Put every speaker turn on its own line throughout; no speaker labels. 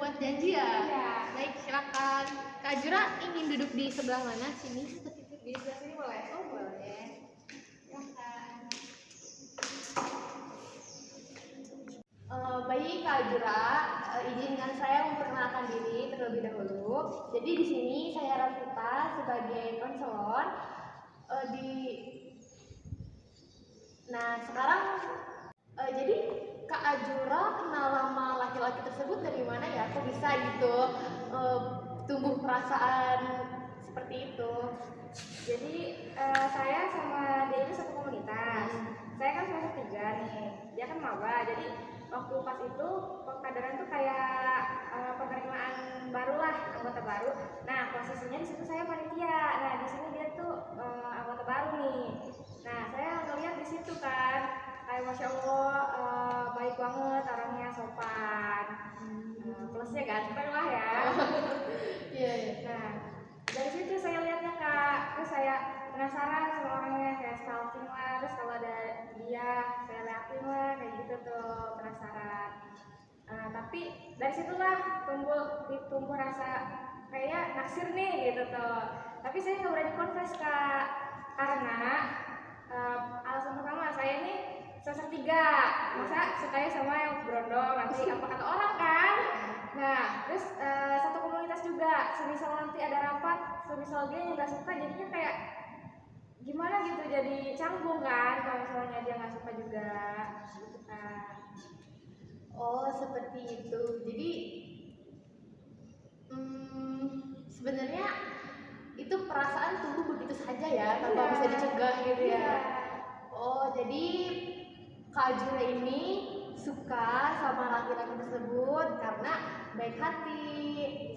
buat janji ya?
Iya.
Baik, silakan. Kak Jura ingin duduk di sebelah mana? Sini?
Di sebelah sini boleh?
Oh, boleh. Silakan. Baik, Kak Jura, izinkan saya memperkenalkan diri terlebih dahulu. Jadi di sini saya Rafita sebagai konselor di. Nah, sekarang jadi Kak Ajura kenal sama laki-laki tersebut dari mana ya? Kok bisa gitu tumbuh perasaan seperti itu?
Jadi saya sama dia itu satu komunitas. Saya kan semester 3 nih, dia kan maba. Jadi waktu pas itu pengkaderan tuh kayak penerimaan baru lah, anggota baru. Nah posisinya di situ saya panitia. Nah di sini dia tuh anggota baru nih. Nah saya ngeliat di situ kan, kayak masya Allah baik banget orangnya, sopan. Plusnya ganteng lah ya.
Iya.
Nah dari situ saya lihatnya Kak, terus saya penasaran sama orangnya, saya stalking lah, terus kalau ada dia saya liatin lah, kayak gitu tuh penasaran. Tapi dari situlah tumbuh rasa kayak naksir nih gitu tuh. Tapi saya nggak berani confess Kak, karena alasan pertama saya ini semester 3, masa sukanya sama yang berondong, nanti apa kata orang kan. Nah terus satu komunitas juga, semisal nanti ada rapat, semisal dia yang nggak suka jadinya kayak gimana gitu, jadi canggung kan kalau misalnya dia nggak suka juga gitu kan.
Oh, seperti itu. Jadi sebenarnya itu perasaan tumbuh begitu saja ya, tanpa bisa dicegah gitu ya.
Iya.
Oh, jadi Kak Jura ini suka sama laki-laki tersebut karena baik hati,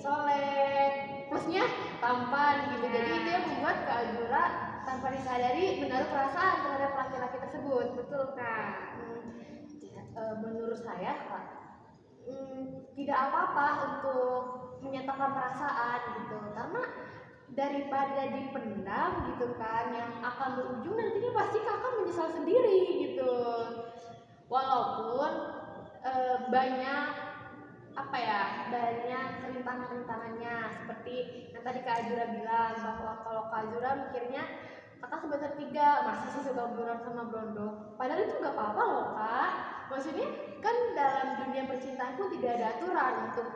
soleh, plusnya tampan gitu. Jadi itu yang membuat Kak Jura tanpa disadari menaruh perasaan terhadap laki-laki tersebut.
Betul Kak.
Menurut saya Kak, tidak apa-apa untuk menyatakan perasaan gitu, karena daripada dipendam gitu kan, yang akan berujung nantinya pasti kakak menyesal sendiri gitu. Walaupun banyak banyak rintangan-rintangannya, seperti yang tadi Kak Azura bilang bahwa kalau Kak Azura mikirnya kakak semester 3 masa sih suka buron sama Brondo, padahal itu nggak apa-apa loh Kak. Maksudnya kan dalam dunia percintaan pun tidak ada aturan untuk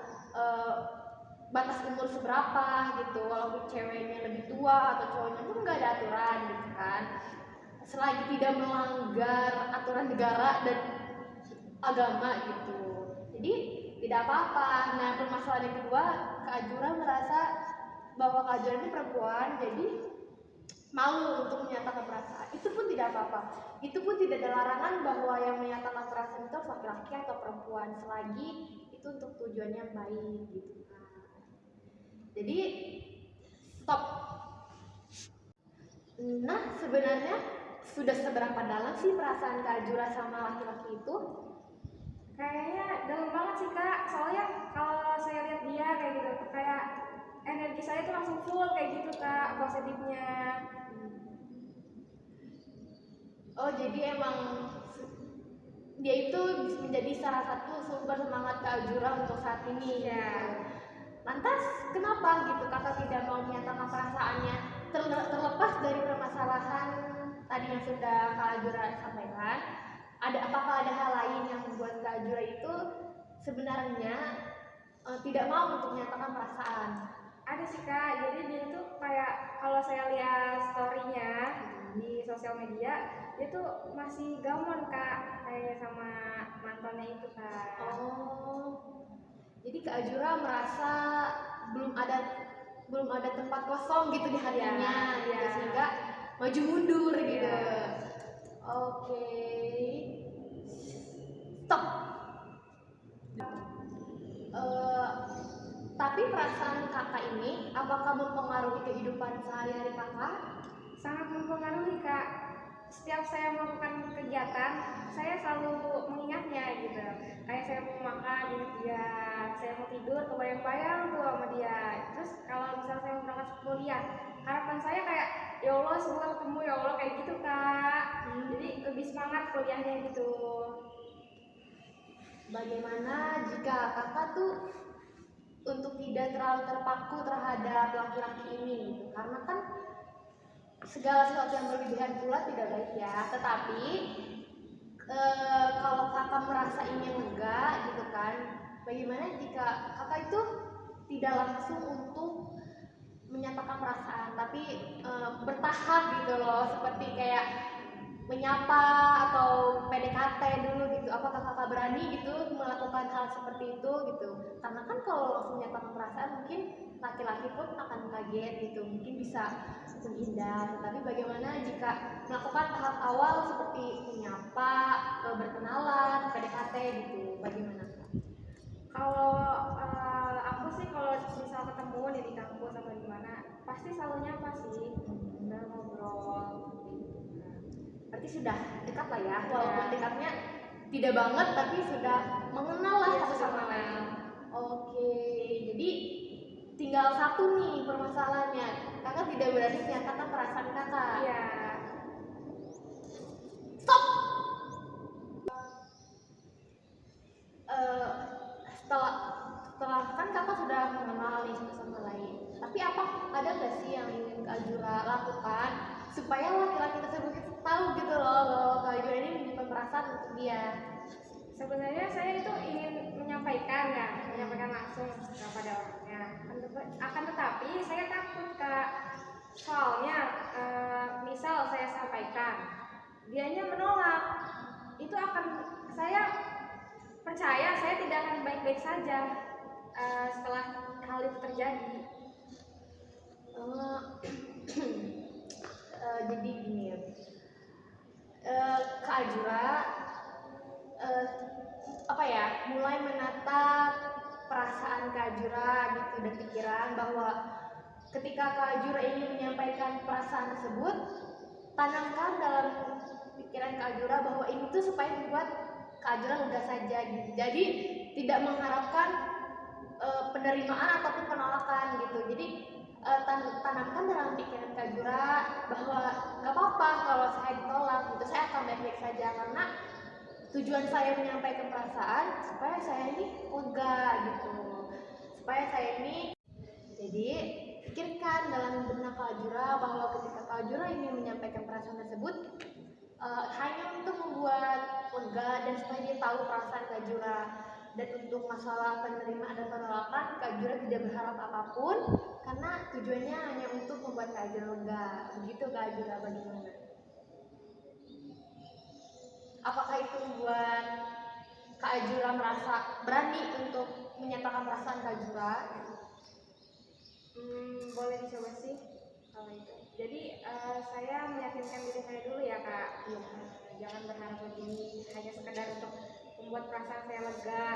batas umur seberapa gitu, walaupun ceweknya lebih tua atau cowoknya pun nggak ada aturan gitu kan, selagi tidak melanggar aturan negara dan agama gitu. Jadi tidak apa-apa. Nah permasalahan yang kedua, Kak Ajura merasa bahwa Kak Ajura ini perempuan, jadi malu untuk menyatakan perasaan. Itu pun tidak apa-apa. Itu pun tidak ada larangan bahwa yang menyatakan perasaan itu laki-laki atau perempuan, selagi itu untuk tujuan yang baik gitu kan. Jadi stop. Nah sebenarnya sudah seberapa dalam sih perasaan Kak Ajura sama laki-laki itu?
Kayaknya dalam banget sih Kak, soalnya kalau saya lihat dia kayak gitu, kayak energi saya tuh langsung full kayak gitu Kak, positifnya.
Oh jadi emang dia itu menjadi salah satu sumber semangat Kak Ajura untuk saat ini ya. Lantas kenapa gitu kakak tidak mau menyatakan perasaannya, terlepas dari permasalahan tadi yang sudah Kak Ajura sampaikan? Apakah ada hal lain yang membuat Kak Ajura itu sebenarnya tidak mau untuk menyatakan perasaan?
Ada sih Kak, jadi dia itu kayak kalau saya lihat storynya di sosial media, dia tuh masih gamon Kak, kayak sama mantannya itu Kak.
Oh, jadi Kak Ajura merasa belum ada tempat kosong gitu di hatinya,
Iya.
gitu, sehingga maju mundur gitu. Oke. Stop. Tapi perasaan kakak ini apakah mempengaruhi kehidupan sehari-hari kakak?
Sangat mempengaruhi Kak. Setiap saya melakukan kegiatan, saya selalu mengingatnya gitu. Kayak saya mau makan, ingat dia. Saya mau tidur, kebayang-bayang tuh sama dia. Terus kalau misalnya saya mau berangkat kuliah, harapan saya kayak ya Allah semoga ketemu ya Allah, kayak gitu Kak. Jadi lebih semangat kuliahnya gitu.
Bagaimana jika kakak tuh untuk tidak terlalu terpaku terhadap laki-laki ini gitu. Karena kan segala sesuatu yang berlebihan pula tidak baik ya. Tetapi kalau kakak merasa ingin lega gitu kan, bagaimana jika kakak itu tidak langsung untuk menyatakan perasaan, tapi bertahap gitu loh, seperti kayak menyapa atau PDKT dulu gitu. Apakah kakak berani gitu melakukan hal seperti itu gitu? Karena kan kalau langsung menyatakan perasaan mungkin laki-laki pun akan kaget gitu, mungkin bisa menghindar. Tapi bagaimana jika melakukan tahap awal seperti menyapa, berkenalan, PDKT gitu? Bagaimana kak?
Kalau aku sih kalau misal ketemu nih di kampus atau di mana, pasti selalu nyapa sih, udah ngobrol.
Berarti sudah dekat lah ya, walaupun dekatnya tidak banget tapi sudah mengenal lah satu sama lain. Oke, jadi tinggal satu nih permasalahannya, kakak tidak berani menyatakan perasaan kakak.
Iya.
Stop. Setelah kan kakak sudah mengenal nih satu sama lain, tapi apa ada nggak sih yang ingin Kak Jura lakukan supaya laki-laki tersebut tahu gitu loh bahwa Kak Jura ini menyimpan perasaan untuk dia?
Sebenarnya saya itu ingin menyampaikan ya, menyampaikan langsung kepada orangnya. Akan tetapi saya takut kak, soalnya misal saya sampaikan, dianya menolak, itu akan saya percaya saya tidak akan baik-baik saja setelah hal itu terjadi.
Jadi gini ya, Kak Jura apa ya, mulai menata perasaan Kak Jura gitu dan pikiran bahwa ketika Kak Jura ingin menyampaikan perasaan tersebut, tanamkan dalam pikiran Kak Jura bahwa ini tuh supaya membuat Kak Jura lega saja gitu. Jadi tidak mengharapkan penerimaan ataupun penolakan gitu. Jadi tanamkan dalam pikiran Kak Jura bahwa gak apa-apa kalau saya ditolak gitu, saya akan baik-baik saja karena tujuan saya menyampaikan perasaan supaya saya ini lega gitu, supaya saya ini. Jadi pikirkan dalam benak Kak Jura bahwa ketika Kak Jura ingin menyampaikan perasaan tersebut hanya untuk membuat lega dan supaya dia tahu perasaan Kak Jura. Dan untuk masalah penerimaan dan penolakan, Kak Jura tidak berharap apapun karena tujuannya hanya untuk membuat Kak Jura lega. Begitu Kak Jura, bagaimana? Apakah itu membuat Kak Jura merasa berani untuk menyatakan perasaan Kak Jura?
Boleh dicoba sih kalau itu. Jadi saya meyakinkan diri saya dulu ya kak.
Iya.
Jangan berharap lebih, hanya sekedar untuk membuat perasaan saya lega.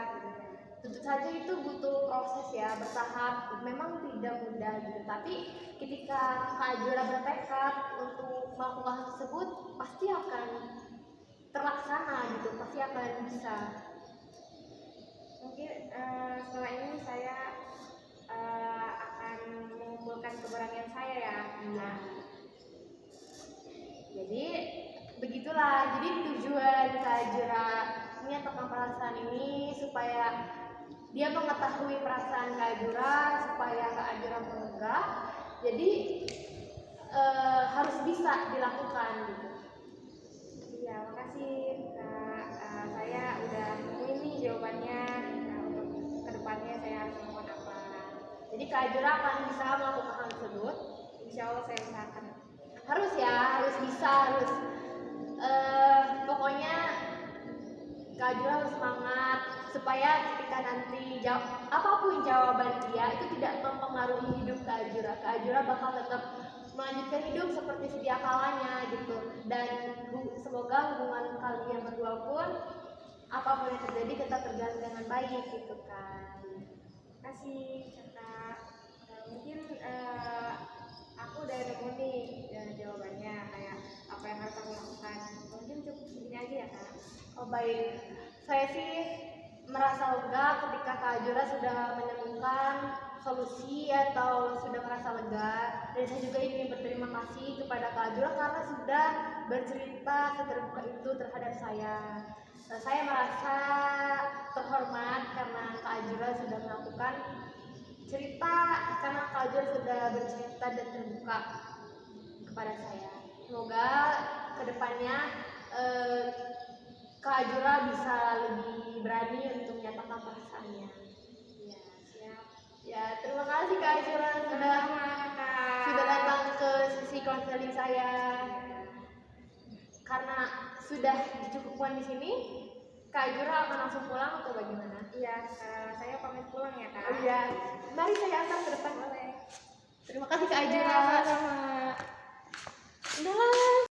Tentu saja itu butuh proses ya, bertahap, memang tidak mudah gitu. Tapi ketika Kak Jura bertekad untuk melakukan hal tersebut, pasti akan terlaksana gitu, pasti akan bisa.
Mungkin setelah ini saya akan mengumpulkan keberanian saya ya.
Iya. Jadi begitulah, jadi tujuan Kak Jura menyatakan perasaan ini supaya dia mengetahui perasaan Kak Jura, supaya Kak Jura lega. Jadi harus bisa dilakukan gitu.
Iya, makasih kak. Saya udah nemuin nih jawabannya. Nah, untuk kedepannya saya harus melakukan apa?
Jadi Kak Jura akan bisa melakukan hal tersebut.
Insya Allah saya usahakan.
Harus ya, harus bisa, harus pokoknya Kak Jura harus semangat supaya ketika nanti apapun jawaban dia itu tidak mempengaruhi hidup Kak Jura. Kak Jura bakal tetap melanjutkan hidup seperti sedia kalanya gitu. Dan semoga hubungan kalian berdua pun apapun yang terjadi tetap terjalin dengan baik gitu kan.
Terima kasih kakak. Mungkin aku udah nemu nih jawabannya, kayak apa yang harus aku lakukan. Mungkin cukup segini aja ya kak.
Oh baik, saya sih merasa lega ketika Kak Jura sudah menemukan solusi atau sudah merasa lega. Dan saya juga ingin berterima kasih kepada Kak Jura karena sudah bercerita seterbuka itu terhadap saya. Saya merasa terhormat karena Kak Jura sudah melakukan cerita karena Kak Ajura sudah bercerita dan terbuka kepada saya. Semoga kedepannya Kak Ajura bisa lebih berani untuk menyatakan perasaannya.
Iya, siap.
Ya, terima kasih Kak Ajura sudah
Sama-sama, Kak.
datang ke sesi konseling saya. Karena sudah dicukupkan di sini, Kak Ajura akan langsung pulang atau bagaimana?
Iya, saya pamit pulang ya, Kak.
Oh iya, mari saya antar ke depan.
Boleh.
Terima kasih Kak
Iya,
Ajura.
sama-sama.
Udah lah.